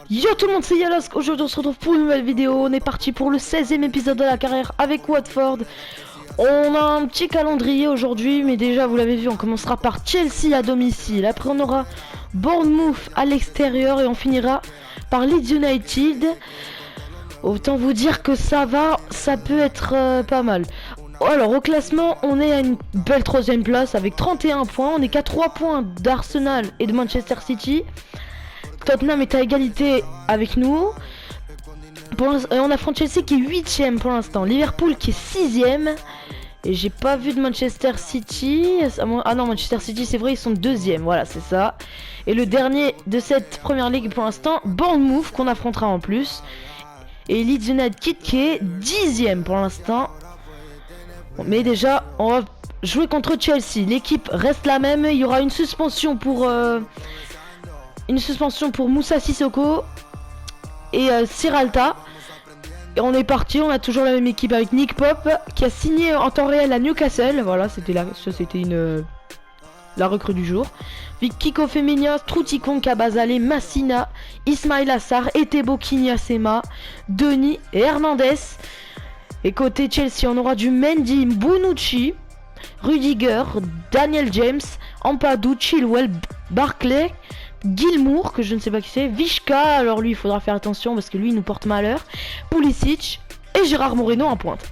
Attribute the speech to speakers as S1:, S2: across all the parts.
S1: Yo tout le monde, c'est Yalosk. Aujourd'hui on se retrouve pour une nouvelle vidéo. On est parti pour le 16e épisode de la carrière avec Watford. On a un petit calendrier aujourd'hui, mais déjà vous l'avez vu, on commencera par Chelsea à domicile. Après on aura Bournemouth à l'extérieur et on finira par Leeds United. Autant vous dire que ça peut être pas mal. Alors au classement, on est à une belle 3e place avec 31 points. On est qu'à 3 points d'Arsenal et de Manchester City. Tottenham est à égalité avec nous. On affronte Chelsea qui est 8ème pour l'instant. Liverpool qui est 6ème. Et j'ai pas vu de Manchester City. Ah non, Manchester City c'est vrai, ils sont 2ème. Voilà, c'est ça. Et le dernier de cette première ligue pour l'instant, Bournemouth qu'on affrontera en plus. Et Leeds United qui est 10ème pour l'instant. Mais déjà, on va jouer contre Chelsea. L'équipe reste la même. Il y aura une suspension pour Moussa Sissoko et Siralta. Et on est parti. On a toujours la même équipe avec Nick Pope qui a signé en temps réel à Newcastle. Voilà, c'était la recrue du jour. Kiko Femenia, Strutikon, Kabazale, Massina, Ismail Assar, Etebo Kinyasema, Denis et Hernandez. Et côté Chelsea, on aura du Mendy, Bonucci, Rudiger, Daniel James, Ampadu, Chilwell, Barclay, Gilmour, que je ne sais pas qui c'est, Vishka, alors lui il faudra faire attention parce que lui il nous porte malheur, Pulisic et Gérard Moreno en pointe.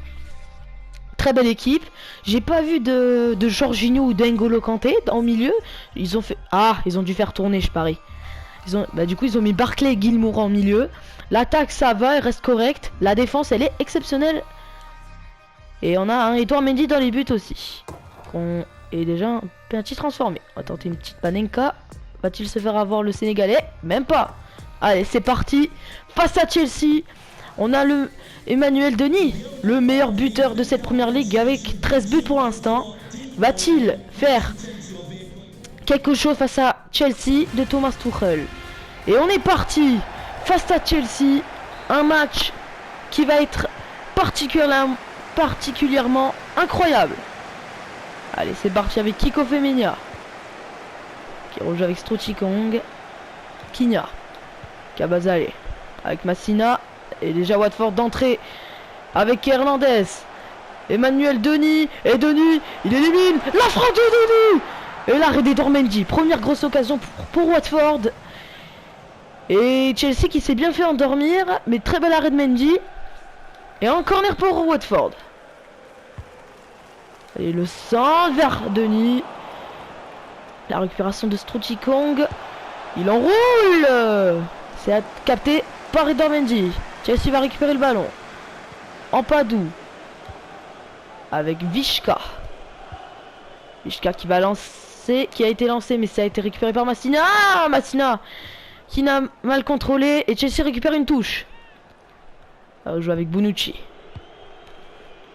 S1: Très belle équipe. J'ai pas vu de Jorginho ou d'Engolo Kanté au milieu. Ils ont dû faire tourner, je parie. Du coup ils ont mis Barclay et Gilmour en milieu. L'attaque ça va, elle reste correcte. La défense elle est exceptionnelle. Et on a un Edouard Mendy dans les buts aussi. On est déjà un petit transformé. On va tenter une petite Panenka. Va-t-il se faire avoir le Sénégalais? Même pas. Allez, c'est parti. Face à Chelsea, on a le Emmanuel Denis, le meilleur buteur de cette première ligue avec 13 buts pour l'instant. Va-t-il faire quelque chose face à Chelsea de Thomas Tuchel? Et on est parti face à Chelsea. Un match qui va être particulièrement incroyable. Allez, c'est parti avec Kiko Femenia qui rejoue avec Strutikong, Kinya, Kabazale avec Massina. Et déjà Watford d'entrée avec Hernandez, Emmanuel Denis. Et Denis, il élimine la frappe de Denis. Et l'arrêt d'Edouard Mendy. Première grosse occasion pour Watford. Et Chelsea qui s'est bien fait endormir. Mais très bel arrêt de Mendy. Et un corner pour Watford. Et le centre vers Denis. La récupération de Strutikong. Il enroule. C'est capté par Edouard Mendy. Chelsea va récupérer le ballon. Ampadu avec Vishka. Vishka qui va lancer, qui a été lancé, mais ça a été récupéré par Massina. Ah, Massina qui n'a mal contrôlé et Chelsea récupère une touche. On joue avec Bonucci.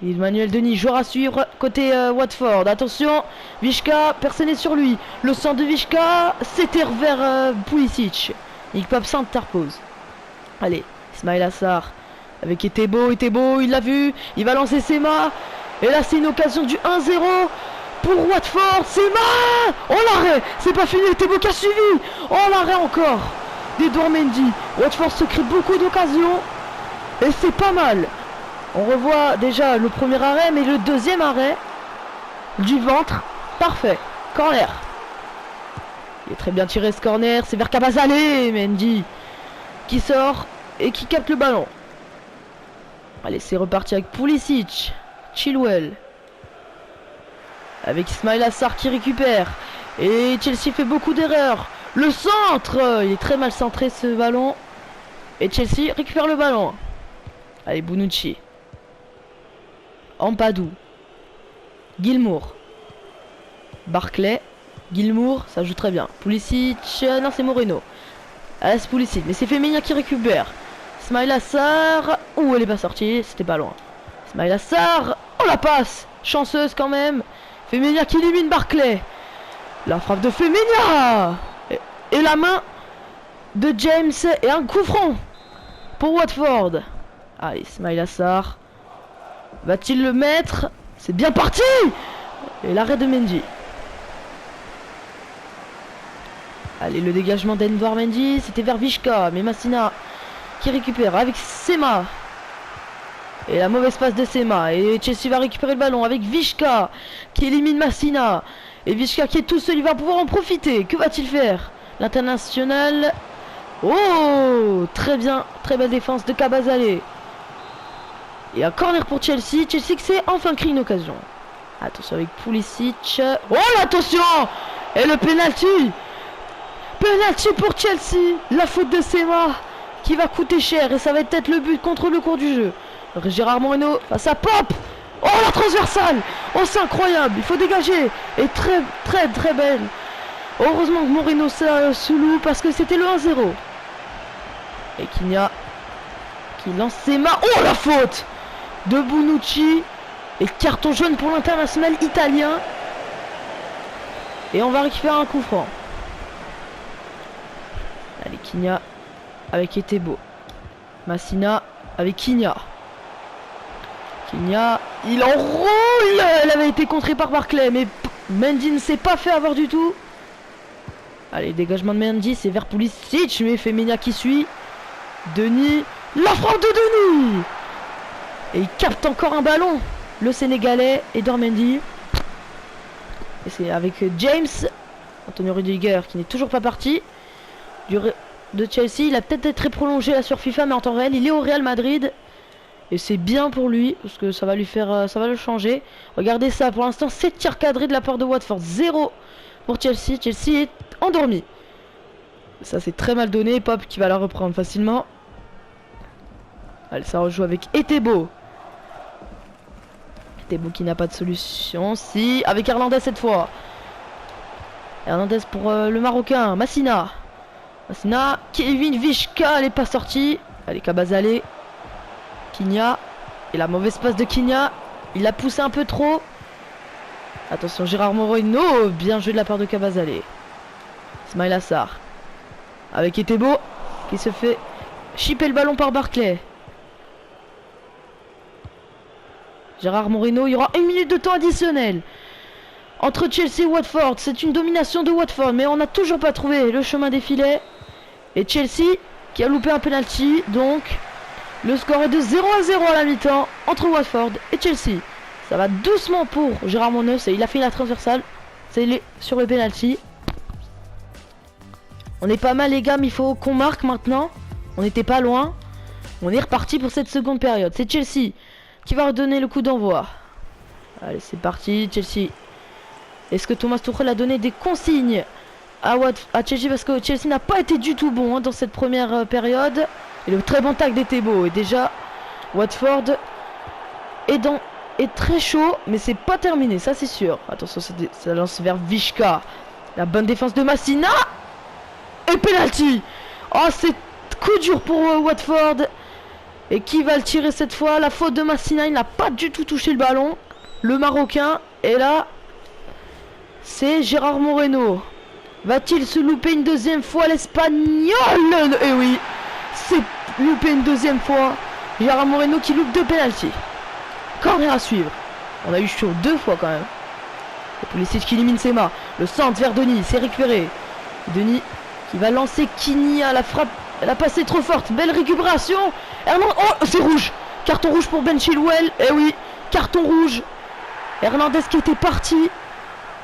S1: Emmanuel Denis, joueur à suivre côté Watford. Attention, Vishka, personne n'est sur lui. Le centre de Vishka, c'était vers Pulisic. Nick Pope s'interpose. Allez, Ismail Assar avec Etebo, il l'a vu, il va lancer Sema. Et là c'est une occasion du 1-0 pour Watford. Sema, oh l'arrêt, c'est pas fini, Etebo qui a suivi. Oh l'arrêt encore d'Edouard Mendy. Watford se crée beaucoup d'occasions et c'est pas mal. On revoit déjà le premier arrêt, mais le deuxième arrêt du ventre, parfait. Corner. Il est très bien tiré ce corner, c'est vers Kabazale, Mendy qui sort et qui capte le ballon. Allez, c'est reparti avec Pulisic, Chilwell avec Ismail Assar qui récupère. Et Chelsea fait beaucoup d'erreurs. Le centre, il est très mal centré ce ballon. Et Chelsea récupère le ballon. Allez, Bonucci, Ampadu, Gilmour, Barclay, Gilmour, ça joue très bien. Pulisic, non c'est Moreno. Ah, c'est Pulisic, mais c'est Femenia qui récupère. Ismail Assar, ouh elle est pas sortie, c'était pas loin. Ismail Assar, oh la passe, chanceuse quand même. Femenia qui élimine Barclay. La frappe de Femenia et la main de James et un coup franc pour Watford. Allez, Ismail Assar, va-t-il le mettre? C'est bien parti. Et l'arrêt de Mendy. Allez, le dégagement d'Enver Mendy, c'était vers Vishka, mais Massina qui récupère avec Sema. Et la mauvaise passe de Sema. Et Chelsea va récupérer le ballon avec Vishka qui élimine Massina. Et Vishka qui est tout seul, il va pouvoir en profiter. Que va-t-il faire? L'international. Oh, très bien, très belle défense de Kabazale. Et un corner pour Chelsea. Chelsea qui s'est enfin créé une occasion. Attention avec Pulisic. Oh, attention! Et le penalty! Penalty pour Chelsea. La faute de Sema qui va coûter cher. Et ça va être le but contre le cours du jeu. Gérard Moreno face à Pop. Oh, la transversale! Oh, c'est incroyable. Il faut dégager. Et très belle. Heureusement que Moreno se loue parce que c'était le 1-0. Et Kinya qui lance Sema. Oh, la faute de Bonucci. Et carton jaune pour l'international italien. Et on va récupérer un coup franc. Allez, Kinya avec Etebo. Massina avec Kinya. Kinya, il enroule. Elle avait été contrée par Barclay, mais Mendy ne s'est pas fait avoir du tout. Allez, dégagement de Mendy, c'est vers Pulisic, mais Femenia qui suit. Denis, la frappe de Denis. Et il capte encore un ballon. Le Sénégalais, Edouard Mendy. Et c'est avec James, Antonio Rudiger, qui n'est toujours pas parti de Chelsea. Il a peut-être été prolongé là sur FIFA, mais en temps réel, il est au Real Madrid. Et c'est bien pour lui, parce que ça va lui faire, ça va le changer. Regardez ça, pour l'instant, 7 tirs cadrés de la part de Watford. 0 pour Chelsea. Chelsea est endormi. Ça, c'est très mal donné. Pop qui va la reprendre facilement. Allez, ça rejoue avec Etebo. Etebo qui n'a pas de solution. Si, avec Hernandez cette fois. Hernandez pour le Marocain. Massina. Massina. Kevin Vishka, elle n'est pas sortie. Allez, Kabazale. Kinya. Et la mauvaise passe de Kinya. Il a poussé un peu trop. Attention, Gérard Moreno. Bien joué de la part de Kabazale. Ismail Assar. Avec Etebo. Qui se fait chipper le ballon par Barclay. Gérard Moreno. Il y aura 1 minute de temps additionnel. Entre Chelsea et Watford. C'est une domination de Watford. Mais on n'a toujours pas trouvé le chemin des filets. Et Chelsea qui a loupé un penalty. Donc... le score est de 0-0 à la mi-temps entre Watford et Chelsea. Ça va doucement pour Gérard Moreno. Il a fait la transversale. C'est sur le penalty. On est pas mal les gars, mais il faut qu'on marque maintenant. On n'était pas loin. On est reparti pour cette seconde période. C'est Chelsea qui va redonner le coup d'envoi. Allez, c'est parti. Chelsea. Est-ce que Thomas Tuchel a donné des consignes à Chelsea? Parce que Chelsea n'a pas été du tout bon dans cette première période. Et le très bon tac d'Etebo. Et déjà, Watford est très chaud, mais c'est pas terminé, ça c'est sûr. Attention, ça lance vers Vishka. La bonne défense de Massina. Et penalty. Oh, c'est coup dur pour Watford. Et qui va le tirer cette fois? La faute de Massina, il n'a pas du tout touché le ballon. Le Marocain. Et là, c'est Gérard Moreno. Va-t-il se louper une deuxième fois l'Espagnol? Eh oui, c'est loupé une deuxième fois. Gérard Moreno qui loupe 2 pénaltys. Corner à suivre. On a eu chaud 2 fois quand même. Et Pulisic qui élimine Sema. Le centre vers Denis, c'est récupéré. Denis qui va lancer Kinya. La frappe, elle a passé trop forte. Belle récupération. Hernandez, oh, c'est rouge. Carton rouge pour Ben Chilwell. Eh oui, carton rouge. Hernandez qui était parti.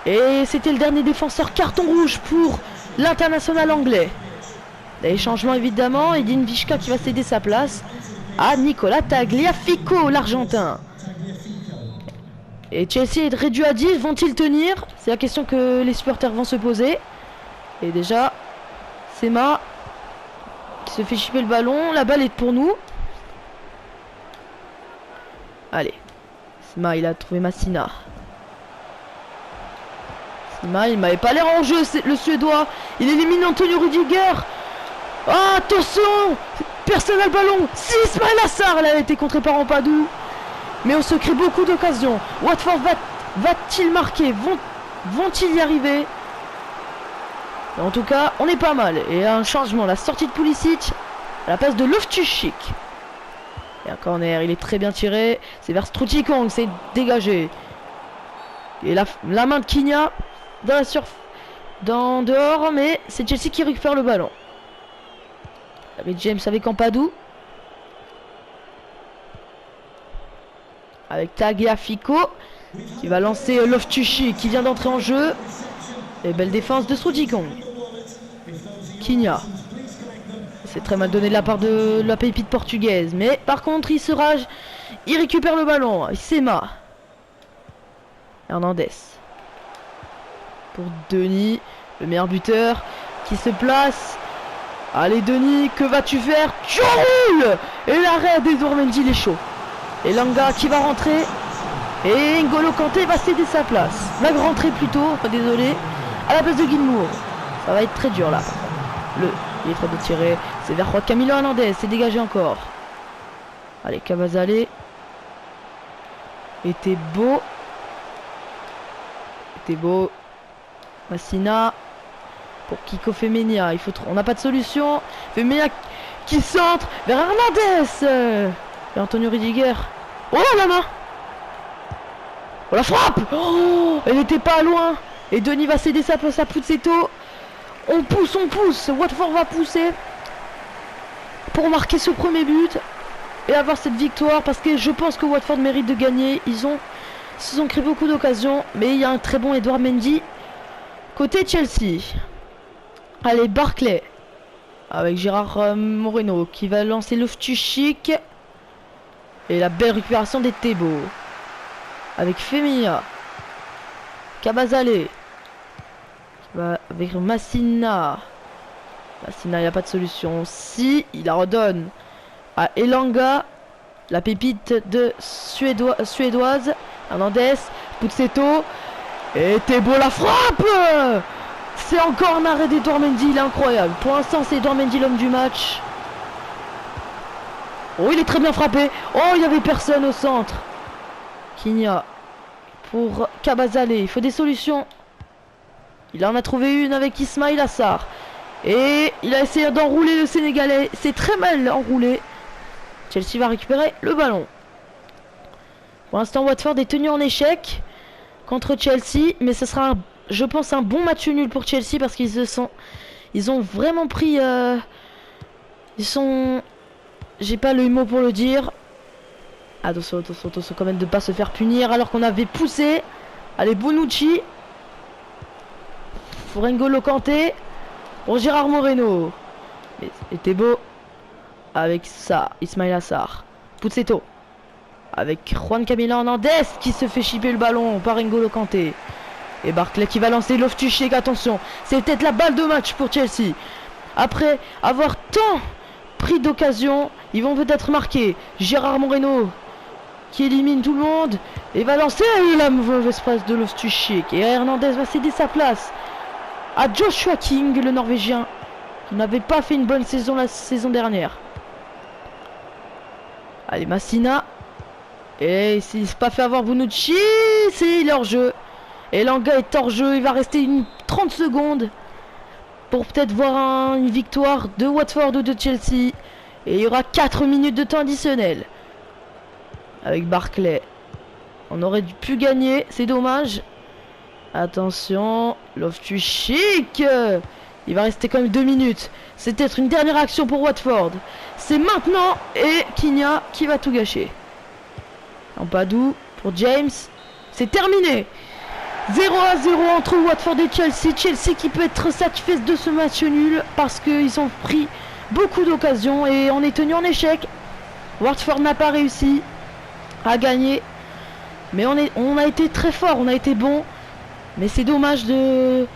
S1: Et c'était le dernier défenseur. Carton rouge pour l'international anglais. Les changements évidemment. Edin Vishka qui va céder sa place à Nicolas Tagliafico, l'Argentin. Et Chelsea est réduit à 10. Vont-ils tenir? C'est la question que les supporters vont se poser. Et déjà, Sema qui se fait chipper le ballon. La balle est pour nous. Allez. Sema, il a trouvé Massina. Sema, il m'avait pas l'air en jeu, le Suédois. Il élimine Antonio Rudiger. Oh, attention! Personne n'a le ballon. Si, Ismail Assar, elle a été contrée par Ampadu. Mais on se crée beaucoup d'occasions. Watford va-t-il marquer? Vont-ils y arriver? En tout cas, on est pas mal. Et un changement, la sortie de Pulisic à la place de Loftus-Cheek. Et un corner, il est très bien tiré. C'est vers Strutikong, c'est dégagé. Et la main de Kinya dans la surface. dehors, mais c'est Chelsea qui récupère le ballon. Avec James, avec Ampadu. Avec Tagliafico qui va lancer Loftus-Cheek qui vient d'entrer en jeu. Et belle défense de Stroottikong. Quinha. C'est très mal donné de la part de la pépite portugaise. Mais par contre, il se rage. Il récupère le ballon. Sema. Hernandez. Pour Denis, le meilleur buteur qui se place. Allez Denis, que vas-tu faire? Tu roules. Et l'arrêt d'Edouard Mendy, il est chaud. Et Langa qui va rentrer. Et N'Golo Kanté va céder sa place. Va rentrer plutôt, enfin désolé, à la place de Gilmour. Ça va être très dur là. Il est très de tirer. C'est vers Camilo Hernandez. C'est dégagé encore. Allez, Cavazale. Était beau. Massina. Pour Kiko Femenia. On n'a pas de solution. Femenia qui centre vers Hernandez. Et Antonio Rudiger. Oh la main. Oh la frappe. Oh, elle n'était pas loin. Et Denis va céder sa place à Puzzetto. On pousse. Watford va pousser pour marquer ce premier but et avoir cette victoire, parce que je pense que Watford mérite de gagner. Ils se sont créé beaucoup d'occasions, mais il y a un très bon Edouard Mendy côté Chelsea. Allez, Barclay avec Gérard Moreno qui va lancer Loftus-Cheek. Et la belle récupération des Thébo avec Femenia. Cavazale avec Massina. Il n'y a pas de solution. Si, il la redonne à Elanga, la pépite de suédoise. Hernandez, Puzzetto. Et Thébo la frappe. C'est encore un arrêt d'Edouard Mendy, il est incroyable. Pour l'instant, c'est Edouard Mendy l'homme du match. Oh, il est très bien frappé. Oh, il n'y avait personne au centre. Quinha pour Cavazale. Il faut des solutions. Il en a trouvé une avec Ismail Assar. Et il a essayé d'enrouler le Sénégalais. C'est très mal enroulé. Chelsea va récupérer le ballon. Pour l'instant, Watford est tenu en échec contre Chelsea. Mais ce sera, je pense, un bon match nul pour Chelsea, parce ils ont vraiment pris... J'ai pas le mot pour le dire. Attention quand même de pas se faire punir alors qu'on avait poussé. Allez, Bonucci. Pour N'Golo Kanté. Pour Gérard Moreno. C'était beau. Avec ça, Ismail Assar. Puzzetto. Avec Juan Camilo Hernandez qui se fait chipper le ballon par N'Golo Kanté. Et Barclay qui va lancer Loftus-Cheek. Attention, c'est peut-être la balle de match pour Chelsea. Après avoir tant pris d'occasion, ils vont peut-être marquer. Gérard Moreno qui élimine tout le monde et va lancer la mauvaise passe de Loftus-Cheek. Et Hernandez va céder sa place à Joshua King, le Norvégien, qui n'avait pas fait une bonne saison la saison dernière. Allez, Massina. Et s'il ne s'est pas fait avoir Bonucci, il est hors jeu. Et Langa est hors jeu. Il va rester 30 secondes pour peut-être voir une victoire de Watford ou de Chelsea. Et il y aura 4 minutes de temps additionnel. Avec Barclay. On aurait pu gagner. C'est dommage. Attention. Loftus-Cheek. Il va rester quand même 2 minutes. C'est peut-être une dernière action pour Watford. C'est maintenant. Et Quinha qui va tout gâcher. Ampadu pour James. C'est terminé. 0-0 entre Watford et Chelsea. Chelsea qui peut être satisfait de ce match nul, parce qu'ils ont pris beaucoup d'occasions et on est tenu en échec. Watford n'a pas réussi à gagner. Mais on a été très fort, on a été bon. Mais c'est dommage de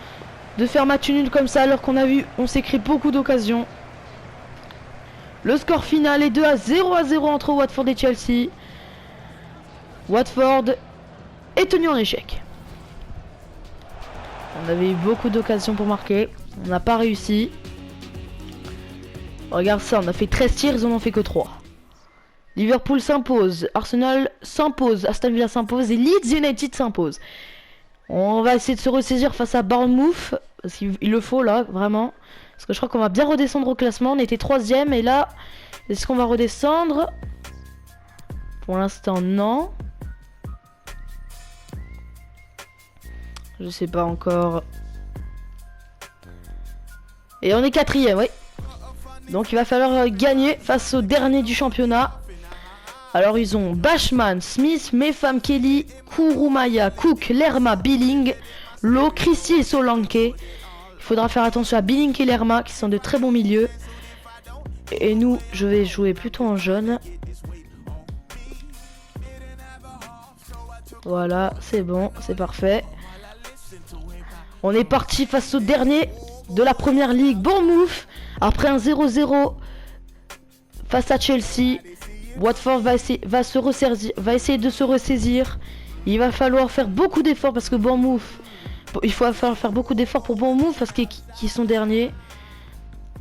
S1: faire match nul comme ça, alors on s'est créé beaucoup d'occasions. Le score final est 2-0 entre Watford et Chelsea. Watford est tenu en échec. On avait eu beaucoup d'occasions pour marquer. On n'a pas réussi. Regarde ça, on a fait 13 tirs, ils en ont fait que 3. Liverpool s'impose. Arsenal s'impose. Aston Villa s'impose. Et Leeds United s'impose. On va essayer de se ressaisir face à Bournemouth. Parce qu'il le faut là, vraiment. Parce que je crois qu'on va bien redescendre au classement. On était 3ème. Et là, est-ce qu'on va redescendre? Pour l'instant, non. Je sais pas encore. Et on est quatrième, oui. Donc il va falloir gagner face au dernier du championnat. Alors ils ont Bashman, Smith, Mefam, Kelly, Kurumaya, Cook, Lerma, Billing, Lowe, Christie et Solanke. Il faudra faire attention à Billing et Lerma qui sont de très bons milieux. Et nous, je vais jouer plutôt en jaune. Voilà, c'est bon, c'est parfait. On est parti face au dernier de la première ligue, Bournemouth. Après un 0-0 face à Chelsea, Watford va essayer de se ressaisir. Il va falloir faire beaucoup d'efforts parce que Bournemouth, il faut faire beaucoup d'efforts pour Bournemouth parce qu'ils sont derniers.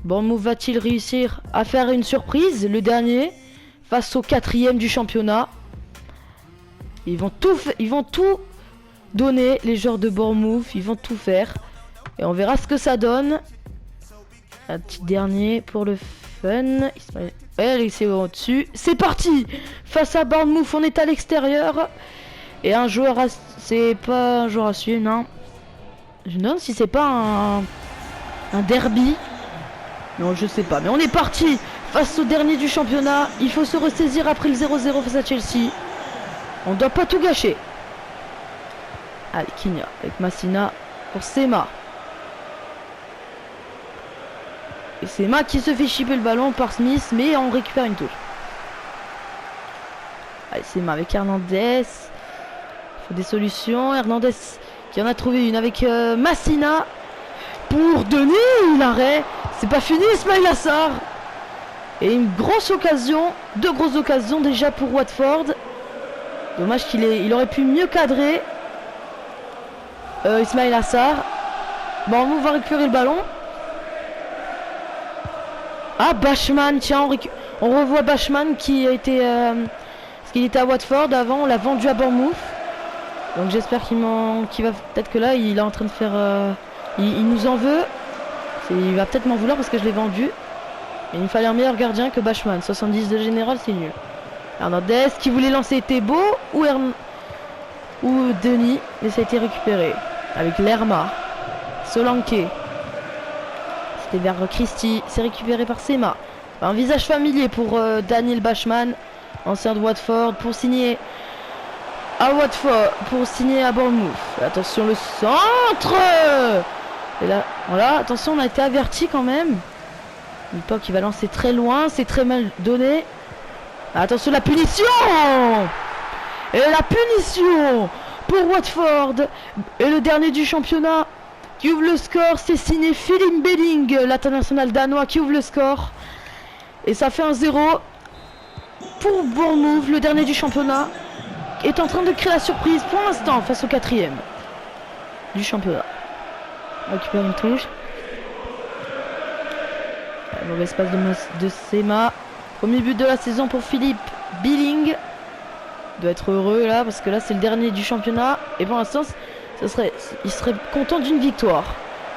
S1: Bournemouth va-t-il réussir à faire une surprise, le dernier, face au quatrième du championnat? Ils vont tout donner, les joueurs de Bournemouth, ils vont tout faire. Et on verra ce que ça donne. Un petit dernier pour le fun. Allez, c'est au-dessus. C'est parti. Face à Bournemouth, on est à l'extérieur. Et un joueur à... C'est pas un joueur à suivre, non. Je me demande si c'est pas un derby. Non, je sais pas. Mais on est parti face au dernier du championnat. Il faut se ressaisir après le 0-0 face à Chelsea. On doit pas tout gâcher. Allez, Kinya avec Massina pour Sema. Et Sema qui se fait chipper le ballon par Smith, mais on récupère une touche. Allez, Sema avec Hernandez. Il faut des solutions. Hernandez qui en a trouvé une avec Massina. Pour Denis, l'arrêt. C'est pas fini, Ismaïla Sarr. Et une grosse occasion. Deux grosses occasions déjà pour Watford. Dommage il aurait pu mieux cadrer. Ismaïla Sarr. Bon, on va récupérer le ballon. Ah, Bashman, tiens, on revoit Bashman qui a été... parce qu'il était à Watford avant, on l'a vendu à Bournemouth. Donc j'espère qu'il va... Peut-être que là, il est en train de faire... Il nous en veut. Il va peut-être m'en vouloir parce que je l'ai vendu. Et il me fallait un meilleur gardien que Bashman. 70 de général, c'est nul. Hernandez qui voulait lancer Thébault ou Denis, mais ça a été récupéré avec Lerma, Solanke. C'était vers Christie, c'est récupéré par Sema. Un visage familier pour Daniel Bashman, ancien de Watford, pour signer à Watford, pour signer à Bournemouth. Attention le centre. Et là, voilà, attention, on a été averti quand même. L'époque, il va lancer très loin, c'est très mal donné. Attention la punition. Et la punition pour Watford. Et le dernier du championnat qui ouvre le score, c'est signé Philippe Belling, l'international danois qui ouvre le score. Et ça fait un 0 pour Bournemouth, le dernier du championnat, est en train de créer la surprise pour l'instant face au quatrième du championnat. On récupère une touche. Mauvaise passe de Sema. Premier but de la saison pour Philippe Billing. Il doit être heureux là parce que là c'est le dernier du championnat. Et pour l'instant il serait content d'une victoire.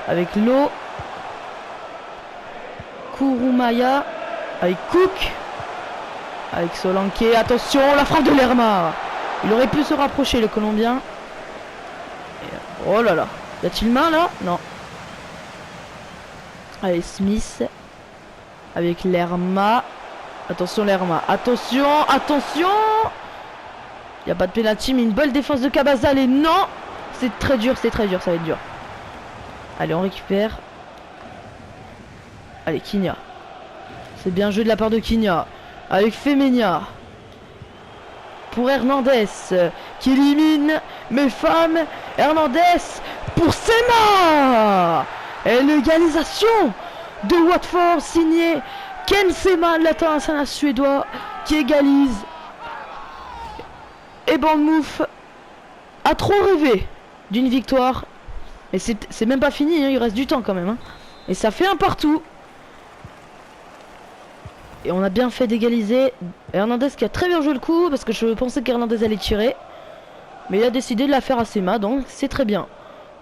S1: Avec Lowe, Kurumaya, avec Cook, avec Solanke. Attention, la frappe de Lerma. Il aurait pu se rapprocher le Colombien. Et, oh là là. Y a-t-il main là? Non. Allez, Smith. Avec Lerma. Attention Lerma. Attention. Attention. Il n'y a pas de pénalty, mais une belle défense de Cabazal. Et non. C'est très dur, ça va être dur. Allez, on récupère. Allez, Kinya. C'est bien joué de la part de Kinya. Avec Femenia. Pour Hernandez. Qui élimine Mefam. Hernandez. Pour Sema. Et l'égalisation de Watford signé Ken Sema, l'international suédois, qui égalise. Et Bournemouth a trop rêvé d'une victoire. Et c'est même pas fini, hein, il reste du temps quand même. Hein. Et ça fait un partout. Et on a bien fait d'égaliser. Hernandez qui a très bien joué le coup, parce que je pensais qu'Hernandez allait tirer. Mais il a décidé de la faire à Sema, donc c'est très bien.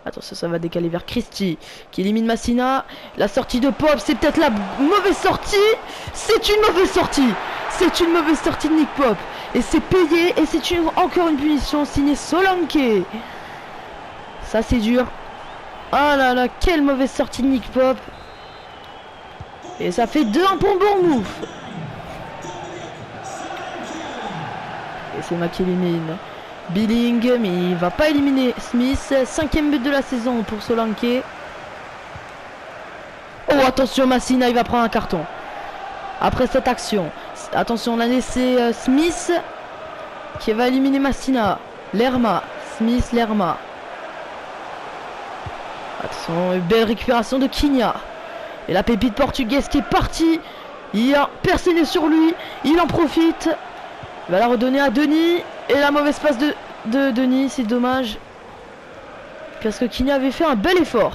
S1: Attention, ça va décaler vers Christie qui élimine Massina. La sortie de Pop, c'est peut-être la mauvaise sortie. C'est une mauvaise sortie. C'est une mauvaise sortie de Nick Pop. Et c'est payé. Et c'est encore une punition signée Solanke. Ça, c'est dur. Ah là là, quelle mauvaise sortie de Nick Pop. Et ça fait 2-1 pour Bournemouth. Et c'est moi qui élimine Billing, mais il va pas éliminer Smith. 5e but de la saison pour Solanke. Oh, attention, Massina, il va prendre un carton. Après cette action. Attention, on a laissé Smith qui va éliminer Massina. Lerma. Smith, Lerma. Attention, une belle récupération de Quinha. Et la pépite portugaise qui est partie. Il a personne sur lui. Il en profite. Il va la redonner à Denis. Et la mauvaise passe de Denis. C'est dommage. Parce que Quinha avait fait un bel effort.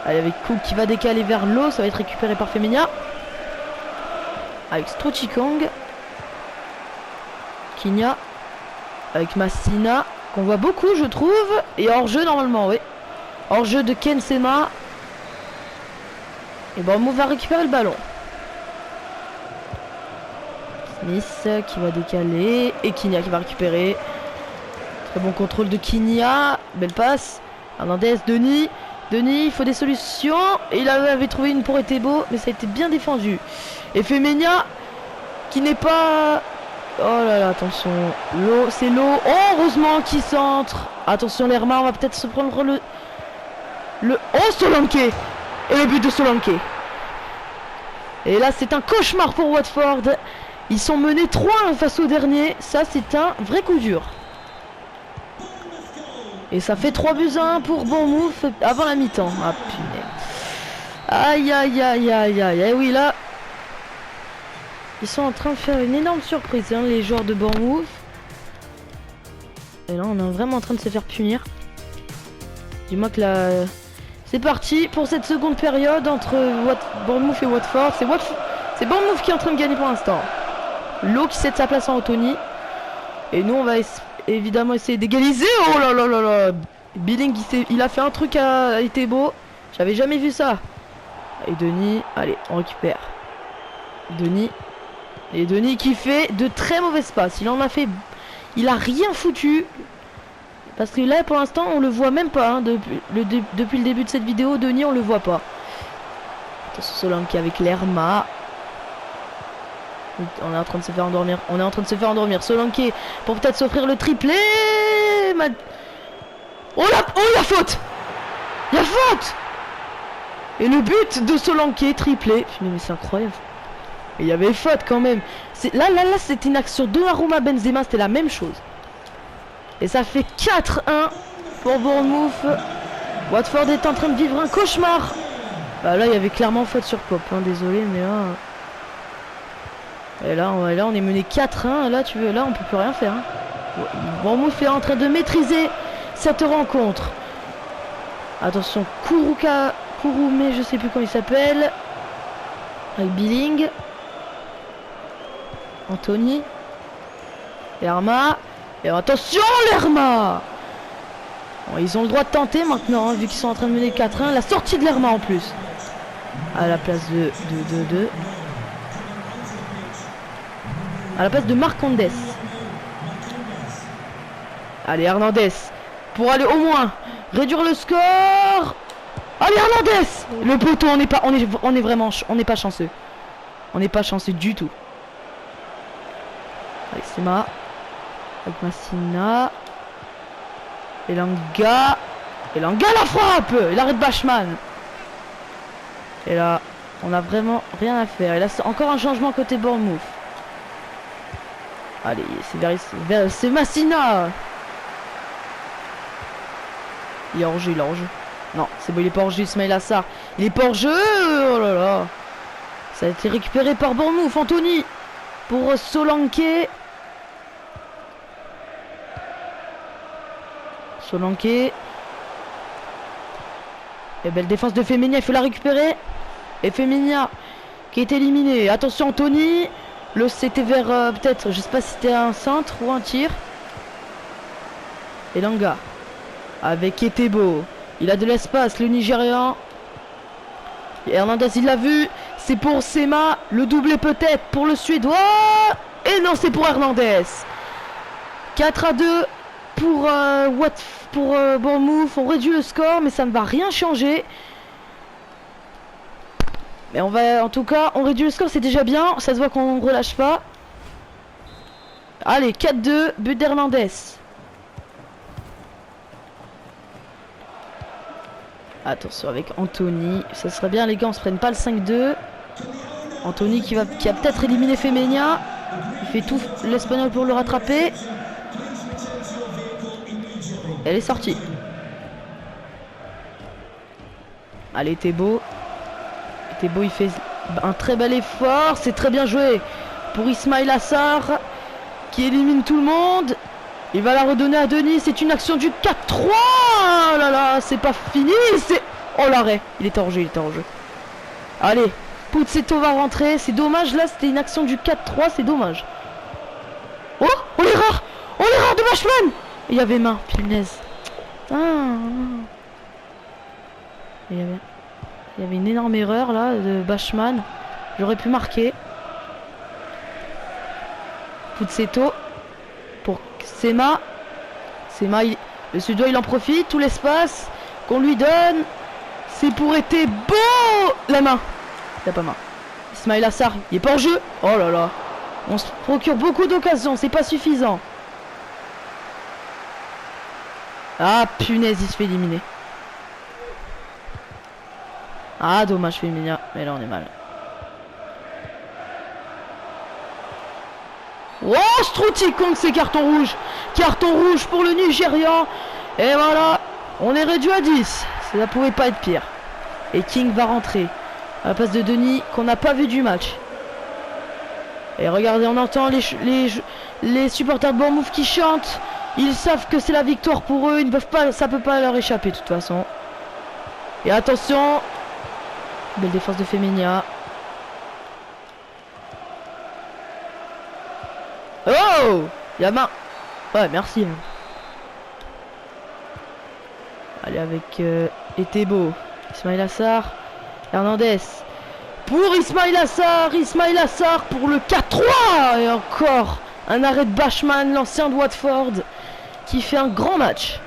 S1: Allez, avec Cook qui va décaler vers l'eau. Ça va être récupéré par Femenia. Avec Strochikong. Quinha. Avec Massina. Qu'on voit beaucoup, je trouve. Et hors-jeu, normalement, oui. Hors-jeu de Ken Sema. Et Bournemouth va récupérer le ballon. Smith qui va décaler. Et Quinha qui va récupérer. Très bon contrôle de Quinha. Belle passe. Hernandez, Denis. Denis, il faut des solutions. Et il avait trouvé une pour Etebo. Mais ça a été bien défendu. Et Femenia qui n'est pas... Oh là là, attention. L'eau, c'est l'eau. Oh, heureusement qu'il centre. Attention, Lerma, on va peut-être se prendre le... Oh, Solanke. Et le but de Solanke. Et là, c'est un cauchemar pour Watford. Ils sont menés 3-1 face au dernier. Ça, c'est un vrai coup dur. Et ça fait 3-1 pour Bournemouth avant la mi-temps. Ah, punaise. Aïe, aïe, aïe, aïe, aïe. Et oui, là... Ils sont en train de faire une énorme surprise, hein, les joueurs de Bournemouth. Et là, on est vraiment en train de se faire punir. Dis-moi que là... C'est parti pour cette seconde période entre Bournemouth et Watford. C'est Bournemouth qui est en train de gagner pour l'instant. Lowe qui cède sa place en Anthony. Et nous, on va évidemment essayer d'égaliser. Oh là là là là. Billing, il a fait un truc à Etebo. J'avais jamais vu ça. Et Denis, allez, on récupère. Denis. Et Denis qui fait de très mauvaises passes. Il en a fait... Il a rien foutu. Parce que là, pour l'instant, on le voit même pas. Hein, depuis le début de cette vidéo, Denis, on le voit pas. Attention, Solanke avec Lerma. On est en train de se faire endormir. On est en train de se faire endormir. Solanke pour peut-être s'offrir le triplé. Oh la... Oh, il y a faute. Il y a faute. Et le but de Solanke, triplé. Mais c'est incroyable. Et il y avait faute quand même. Là, c'était une action de Donnarumma Benzema. C'était la même chose. Et ça fait 4-1 pour Bournemouth. Watford est en train de vivre un cauchemar. Bah là, il y avait clairement faute sur Pop. Hein, désolé, mais là... Et là, on est mené 4-1. Là, là, on peut plus rien faire. Hein. Bournemouth est en train de maîtriser cette rencontre. Attention, Kouroumé, je sais plus comment il s'appelle. Avec Billing. Anthony. Lerma. Et attention, Lerma. Bon, ils ont le droit de tenter maintenant, hein, vu qu'ils sont en train de mener 4-1. La sortie de Lerma en plus. À la place de à la place de Marcondes. Allez, Hernandez. Pour aller au moins réduire le score. Allez, Hernandez. Le poteau, on est vraiment... On n'est pas chanceux. On n'est pas chanceux du tout. Allez, Sema. Avec Massina. Elanga. Elanga la frappe. Il arrête Bachmann. Et là, on a vraiment rien à faire. Et là, c'est encore un changement côté Bournemouth. Allez, c'est Massina. Il est hors jeu, il est hors jeu. Non, c'est bon, il est pas hors jeu, Ismail Assar. Il est pas hors jeu. Oh là là. Ça a été récupéré par Bournemouth. Anthony. Pour Solanke. Solanke. Et belle défense de Femenia, il faut la récupérer. Et Femenia qui est éliminé. Attention, Anthony. C'était vers peut-être, je sais pas si c'était un centre ou un tir. Et Langa avec Etebo. Il a de l'espace, le Nigérian. Et Hernandez, il l'a vu. C'est pour Sema. Le doublé peut-être pour le Suédois. Et non, c'est pour Hernandez. 4-2 pour Bournemouth. On réduit le score, mais ça ne va rien changer. Mais on va, en tout cas, on réduit le score, c'est déjà bien. Ça se voit qu'on relâche pas. Allez, 4-2, but d'Hernandez. Attention avec Anthony. Ça serait bien, les gars, on se prenne pas le 5-2. Anthony qui a peut-être éliminé Femenia. Il fait tout l'Espagnol pour le rattraper. Elle est sortie. Allez, Thébault. Thébault, il fait un très bel effort. C'est très bien joué pour Ismail Assar qui élimine tout le monde. Il va la redonner à Denis. C'est une action du 4-3. Oh là là, c'est pas fini. C'est... Oh, l'arrêt. Il est en jeu, il est en jeu. Allez, Puzzetto va rentrer. C'est dommage, là, c'était une action du 4-3. C'est dommage. Oh, oh l'erreur. Oh, l'erreur de Bachmann. Il y avait main, punaise. Il y avait une énorme erreur, là, de Bachmann. J'aurais pu marquer. Puzzetto pour Sema. Sema, le Suédois, il en profite. Tout l'espace qu'on lui donne. C'est pour être beau. La main. Il n'y a pas main. Ismail Assar, il est pas en jeu. Oh là là. On se procure beaucoup d'occasions. C'est pas suffisant. Ah, punaise, il se fait éliminer. Ah, dommage, Femenia. Mais là, on est mal. Oh, Strutikong, c'est carton rouge. Carton rouge pour le Nigérian. Et voilà, on est réduit à 10. Ça pouvait pas être pire. Et King va rentrer à la place de Denis, qu'on n'a pas vu du match. Et regardez, on entend les supporters de Bournemouth qui chantent. Ils savent que c'est la victoire pour eux. Ils ne peuvent pas, ça peut pas leur échapper de toute façon. Et attention, belle défense de Femenia. Oh, il y a main. Ouais, merci. Allez, avec Etebo, Ismail Assar, Hernandez. Pour Ismail Assar pour le 4-3. Et encore un arrêt de Bachmann, l'ancien de Watford, qui fait un grand match.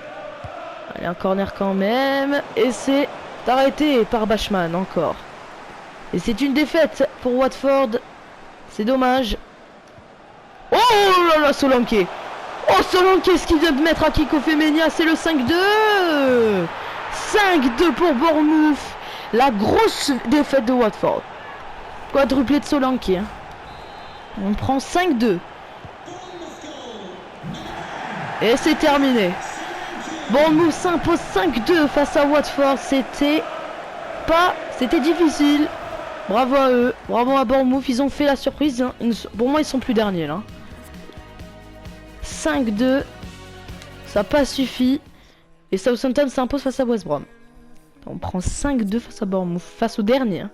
S1: Allez, un corner quand même. Et c'est arrêté par Bachmann encore. Et c'est une défaite pour Watford. C'est dommage. Oh là là, Solanke. Oh, Solanke, ce qu'il vient de mettre à Kiko Femenia, c'est le 5-2. 5-2 pour Bournemouth. La grosse défaite de Watford. Quadruplé de Solanke. Hein. On prend 5-2. Et c'est terminé. Bournemouth s'impose 5-2 face à Watford. C'était difficile. Bravo à eux. Bravo à Bournemouth. Ils ont fait la surprise. Hein. Pour moi, ils sont plus derniers là. 5-2. Ça n'a pas suffi. Et Southampton s'impose face à West Brom. On prend 5-2 face à Bournemouth. Face au dernier. Hein.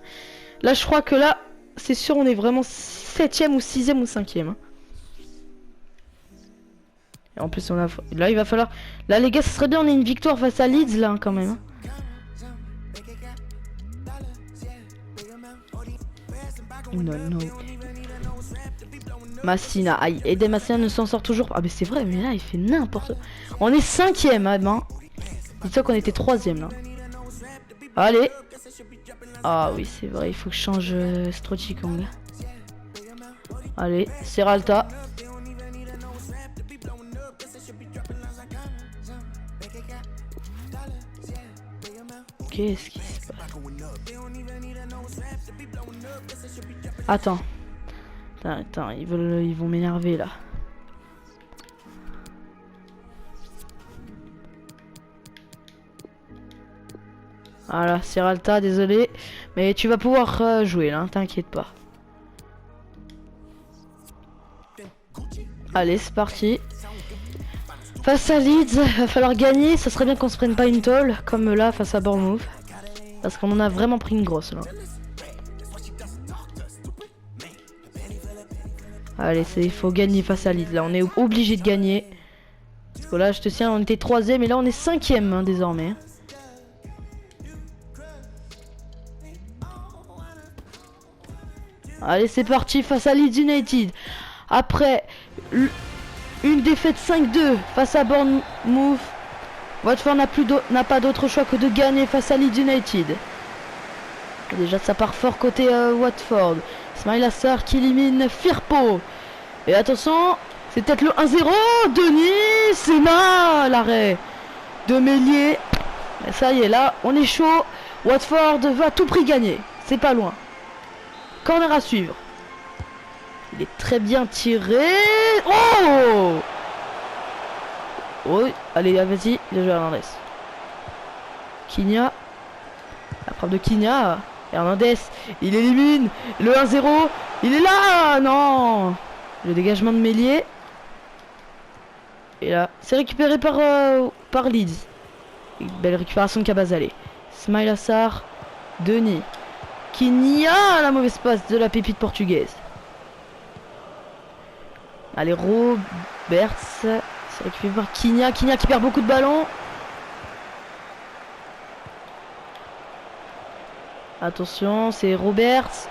S1: Là, je crois que là, c'est sûr, on est vraiment 7ème ou 6ème ou 5ème. Hein. Et en plus, là, il va falloir... Là, les gars, ce serait bien, on ait une victoire face à Leeds, là, hein, quand même. Hein. Non. Massina, aïe. Eden Massina ne s'en sort toujours pas. Ah, mais c'est vrai, mais là, il fait n'importe quoi. On est 5ème, hein. Dis-toi qu'on était 3ème, là. Allez. Ah oui, c'est vrai, il faut que je change Strutikong. Allez, Serralta. Qu'est-ce qui se passe? Attends, ils vont m'énerver là. Voilà, Serralta, désolé, mais tu vas pouvoir jouer là, t'inquiète pas. Allez, c'est parti. Face à Leeds, va falloir gagner. Ça serait bien qu'on se prenne pas une tôle comme là face à Bournemouth, parce qu'on en a vraiment pris une grosse là. Allez, il faut gagner face à Leeds. Là, on est obligé de gagner. Parce que là, je te tiens, on était 3ème et là, on est 5ème hein, désormais. Allez, c'est parti face à Leeds United. Après une défaite 5-2 face à Bournemouth, Watford n'a pas d'autre choix que de gagner face à Leeds United. Et déjà ça part fort côté Watford. Ismail Assar qui élimine Firpo. Et attention, c'est peut-être le 1-0. Denis, c'est mal l'arrêt de Meslier. Et ça y est, là, on est chaud. Watford va à tout prix gagner. C'est pas loin. Corner à suivre. Il est très bien tiré. Oh! Oh, allez, vas-y, bien joué Hernandez. Quigna. La frappe de Quigna. Hernandez, il élimine le 1-0. Il est là. Non. Le dégagement de Meslier. Et là, c'est récupéré par Leeds. Une belle récupération de Cabazalé. Ismail Assar. Denis. Quigna, la mauvaise passe de la pépite portugaise. Allez, Roberts. C'est récupéré par Quigna. Quigna qui perd beaucoup de ballons. Attention, c'est Roberts.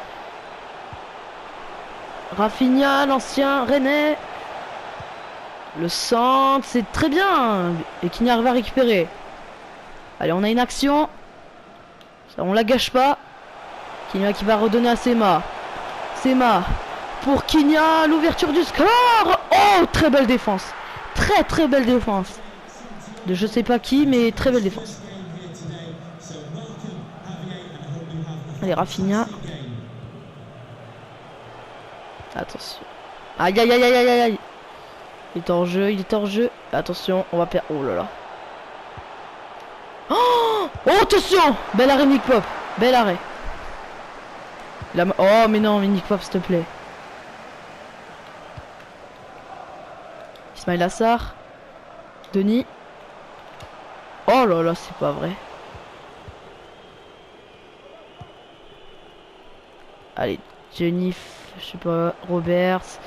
S1: Rafinha, l'ancien Rennais. Le centre, c'est très bien. Et Quigna arrive à récupérer. Allez, on a une action. Ça, on la gâche pas. Quigna qui va redonner à Sema. Sema pour Quigna, l'ouverture du score. Oh, très belle défense. Très belle défense. De je sais pas qui, mais très belle défense. Allez, Rafinha. Attention. Aïe aïe aïe aïe aïe aïe. Il est en jeu, il est en jeu. Attention, on va perdre. Oh là là. Oh, attention. Bel arrêt Nick Pop. Bel arrêt. Oh mais non, mais Nick Pop s'il te plaît. Ismail Assar. Denis. Oh là là, c'est pas vrai. Allez, Jennifer, je sais pas, Roberts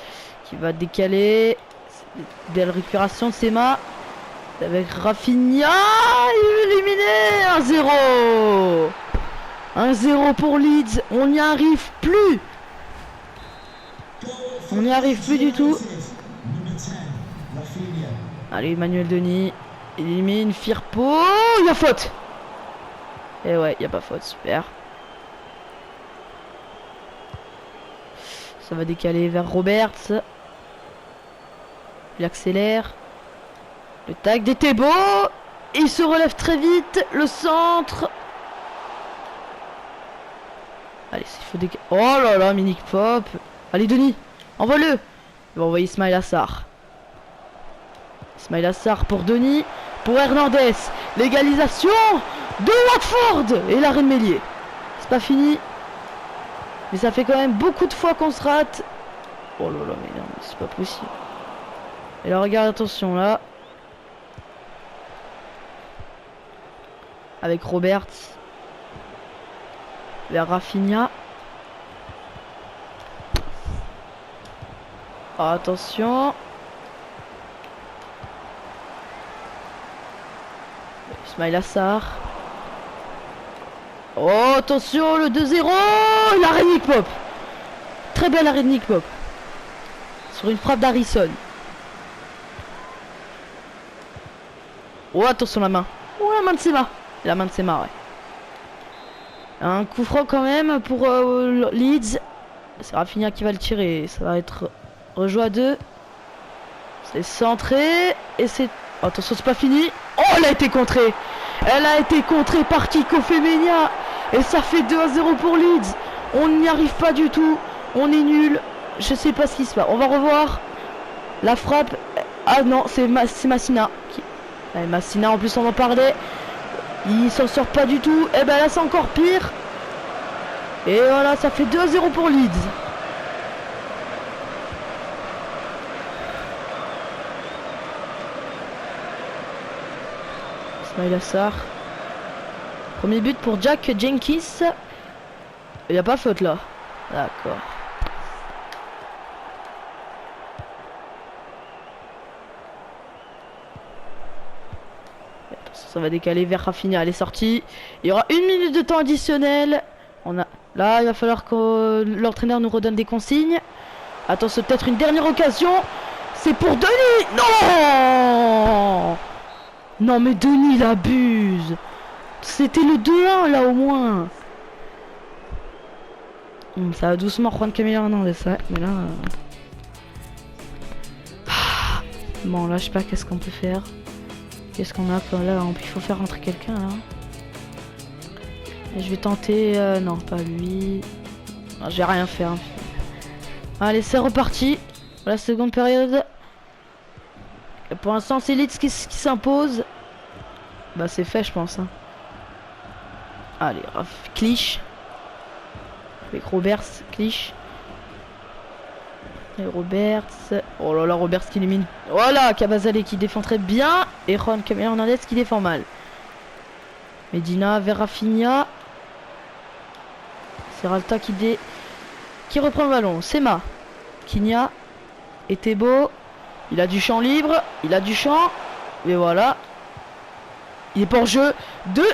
S1: qui va décaler. Belle récupération de Sema. Avec Rafinha, il est éliminé. 1-0. 1-0 pour Leeds. On n'y arrive plus. On n'y arrive plus du tout. Allez, Emmanuel Denis. Élimine Firpo. Il y a faute. Et ouais, il n'y a pas faute. Super. Ça va décaler vers Roberts. Il accélère. Le tag d'était beau. Il se relève très vite. Le centre. Allez, il faut décaler. Oh là là, Nick Pop. Allez, Denis. Envoie-le. Il va envoyer Ismail Assar. Ismail Assar pour Denis. Pour Hernandez. L'égalisation de Watford. Et l'arrêt de Meslier. C'est pas fini. Mais ça fait quand même beaucoup de fois qu'on se rate. Oh là là, mais non, c'est pas possible. Et là, regarde, attention, là. Avec Roberts. Vers Rafinha. Oh, attention. Ismail Assar. Oh, attention, le 2-0. L'arrêt de Nick Pop. Très bel arrêt de Nick Pop. Sur une frappe d'Harrison. Oh, attention la main. Oh, la main de Sema. La main de Sema, ouais. Un coup franc quand même pour Leeds. C'est Rafinha qui va le tirer. Ça va être rejoué à 2. C'est centré. Et c'est... Oh, attention, c'est pas fini. Oh, elle a été contrée. Elle a été contrée par Kiko Femenia. Et ça fait 2-0 pour Leeds. On n'y arrive pas du tout. On est nul. Je sais pas ce qui se passe. On va revoir la frappe. Ah non, c'est Massina. Massina, en plus on en parlait. Il s'en sort pas du tout. Et ben là c'est encore pire. Et voilà, ça fait 2-0 pour Leeds. Ismail Assar. Premier but pour Jack Jenkins. Il n'y a pas faute là. D'accord. Ça va décaler vers Rafinha. Elle est sortie. Il y aura 1 minute de temps additionnel. Là, il va falloir que l'entraîneur nous redonne des consignes. Attention, peut-être une dernière occasion. C'est pour Denis. Non. Non, mais Denis, il abuse. C'était le 2-1 là au moins. Ça va doucement Juan Camilo Hernandez, ouais. Mais là... Bon, là, je sais pas qu'est-ce qu'on peut faire. Qu'est-ce qu'on a quoi, là? Il faut faire rentrer quelqu'un, là. Et je vais tenter... non, pas lui. Non, j'ai rien fait. Hein. Allez, c'est reparti. La seconde période. Et pour l'instant, c'est Leeds qui s'impose. Bah, c'est fait, je pense. Hein. Allez, Clich. Avec Roberts, Clich. Et Roberts. Oh là là, Roberts qui élimine. Voilà, Cabazale qui défend très bien. Et Juan Camilo Hernandez qui défend mal. Medina vers Rafinha. Serralta qui reprend le ballon. Sema. Kinya. Etebo. Il a du champ libre. Il a du champ. Et voilà. Il est pas hors jeu. 2.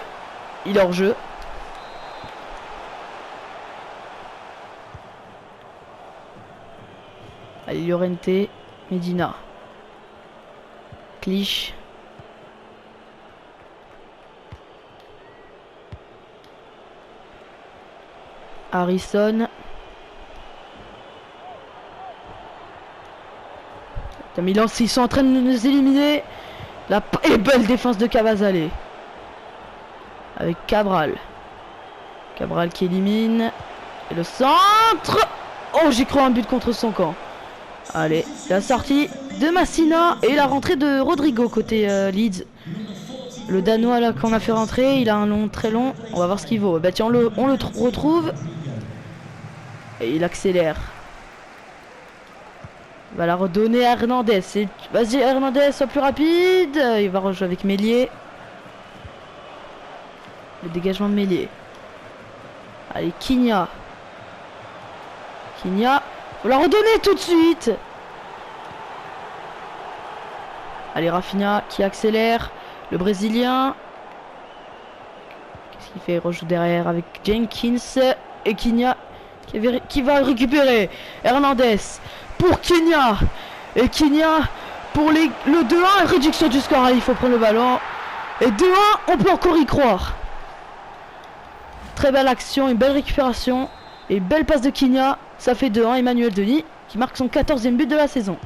S1: Il est hors jeu. Allez, Llorente. Medina. Clich. Harrison. Milan, ils sont en train de nous éliminer. La belle défense de Cabazale. Avec Cabral. Cabral qui élimine. Et le centre. Oh, j'ai cru un but contre son camp. Allez, la sortie de Massina et la rentrée de Rodrigo côté Leeds. Le Danois là qu'on a fait rentrer, il a un long très long. On va voir ce qu'il vaut. Bah tiens, on le retrouve. Et il accélère. Il va la redonner à Hernandez. Vas-y Hernandez, sois plus rapide. Il va rejouer avec Meslier. Le dégagement de Meslier. Allez, Kinya. Kinya. Faut la redonner tout de suite. Allez, Rafinha qui accélère. Le Brésilien. Qu'est-ce qu'il fait? Il rejoue derrière avec Jenkins. Et Kinya qui va récupérer. Hernandez pour Kinya. Et Kinya pour le 2-1. Réduction du score. Allez, il faut prendre le ballon. Et 2-1, on peut encore y croire. Très belle action, une belle récupération. Et belle passe de Kinya. Ça fait 2-1. Emmanuel Denis qui marque son 14e but de la saison.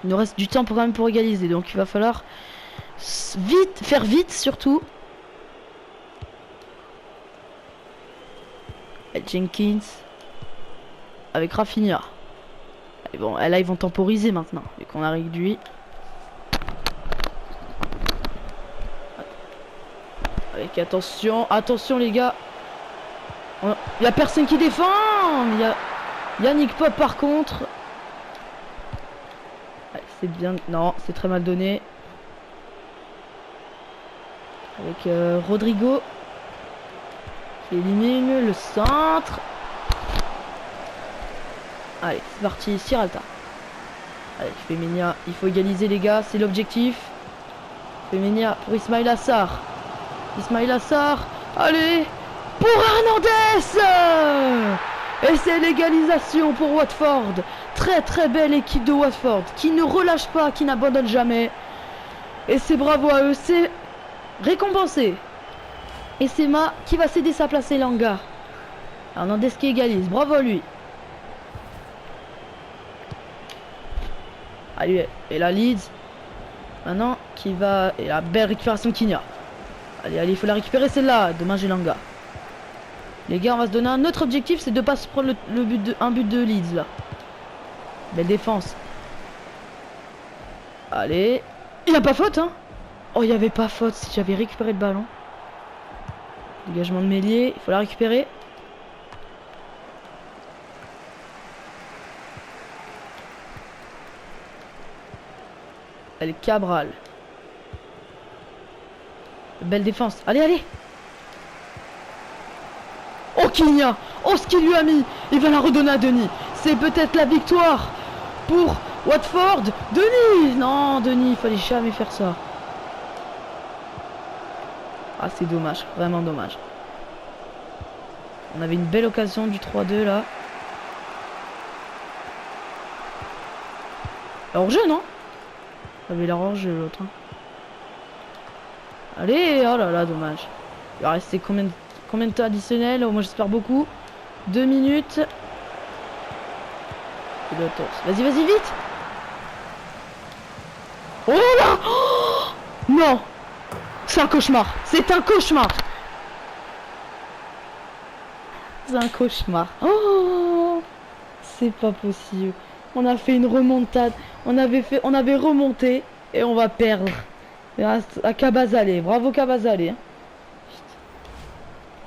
S1: Il nous reste du temps pour, quand même pour égaliser. Donc il va falloir faire vite surtout. Et Jenkins. Avec Rafinha. Et bon, là ils vont temporiser maintenant. Vu qu'on a réduit. Avec attention. Attention les gars. Il n'y a personne qui défend. Il y a Yannick Pop par contre. C'est bien. Non, c'est très mal donné. Avec Rodrigo. Qui élimine le centre. Allez, c'est parti. Siralta. Allez, Femenia. Il faut égaliser les gars. C'est l'objectif. Femenia pour Ismail Assar. Ismail Assar. Allez. Pour Hernandez. Et c'est l'égalisation pour Watford. Très très belle équipe de Watford. Qui ne relâche pas, qui n'abandonne jamais. Et c'est bravo à eux. C'est récompensé. Et c'est Ma qui va céder sa place à Elanga. Hernandez qui égalise. Bravo à lui. Allez, et la Leeds. Maintenant, qui va... Et la belle récupération Kinya. Allez, allez, il faut la récupérer celle-là. Dommage Elanga. Les gars, on va se donner un autre objectif, c'est de pas se prendre un but de Leeds là. Belle défense. Allez. Il n'y a pas faute, hein. Oh, il n'y avait pas faute si j'avais récupéré le ballon. Dégagement de Meslier, il faut la récupérer. Allez, Cabral. Belle défense. Allez, allez. Oh, Kinya. Oh, ce qu'il lui a mis. Il va la redonner à Denis. C'est peut-être la victoire pour Watford. Denis. Non, Denis, il fallait jamais faire ça. Ah, c'est dommage. Vraiment dommage. On avait une belle occasion du 3-2 là. Hors-jeu, non? Il avait l'air hors-jeu l'autre. Hein. Allez, oh là là, dommage. Il va rester combien de temps additionnel? Oh, moi j'espère beaucoup. 2 minutes. Vas-y, vas-y, vite. Oh là. Oh non. C'est un cauchemar. C'est un cauchemar. C'est un cauchemar. Oh, c'est pas possible. On a fait une remontade. On avait remonté et on va perdre. À Cabazalé. Bravo Cabazalé. Hein.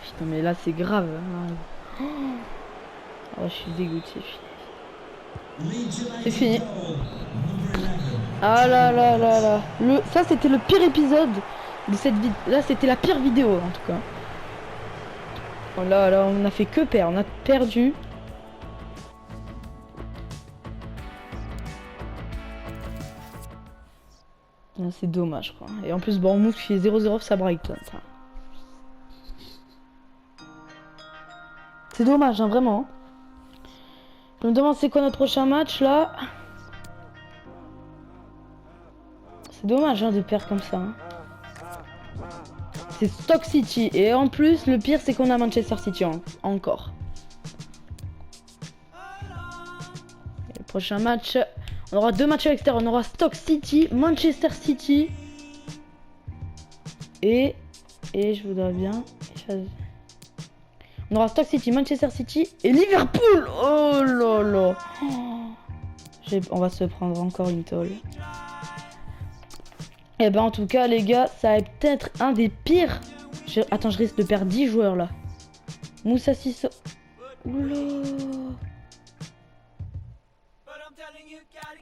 S1: Putain, mais là c'est grave. Hein. Oh, je suis dégoûté. C'est fini. Ah là là là là. Ça c'était le pire épisode de cette vidéo. Là c'était la pire vidéo en tout cas. Oh là là, on a fait que perdre. On a perdu. C'est dommage quoi. Et en plus Bournemouth qui fait 0-0 ça Brighton. C'est dommage hein, vraiment. Je me demande c'est quoi notre prochain match là. C'est dommage hein, de perdre comme ça. Hein. C'est Stoke City. Et en plus le pire c'est qu'on a Manchester City encore. Et le prochain match, on aura 2 matchs à l'extérieur. On aura Stoke City, Manchester City. Et je voudrais bien. On aura Stoke City, Manchester City et Liverpool. Oh là là. On va se prendre encore une tôle. Et ben en tout cas les gars, ça va peut-être un des pires. Attends, je risque de perdre 10 joueurs là. Moussa Sissoko. Oula.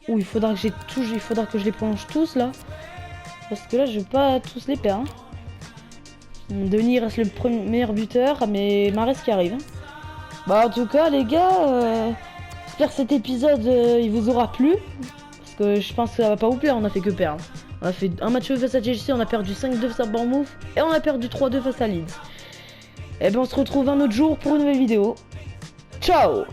S1: Ouh, il faudra que je les plonge tous là. Parce que là je vais pas tous les perdre. Hein. Denis reste le meilleur buteur, mais Mahrez qui arrive. Hein. Bah en tout cas les gars, j'espère que cet épisode il vous aura plu. Parce que je pense que ça va pas vous plaire, on a fait que perdre. On a fait un match face à Chelsea, on a perdu 5-2 face à Bournemouth et on a perdu 3-2 face à Leeds. Et ben on se retrouve un autre jour pour une nouvelle vidéo. Ciao.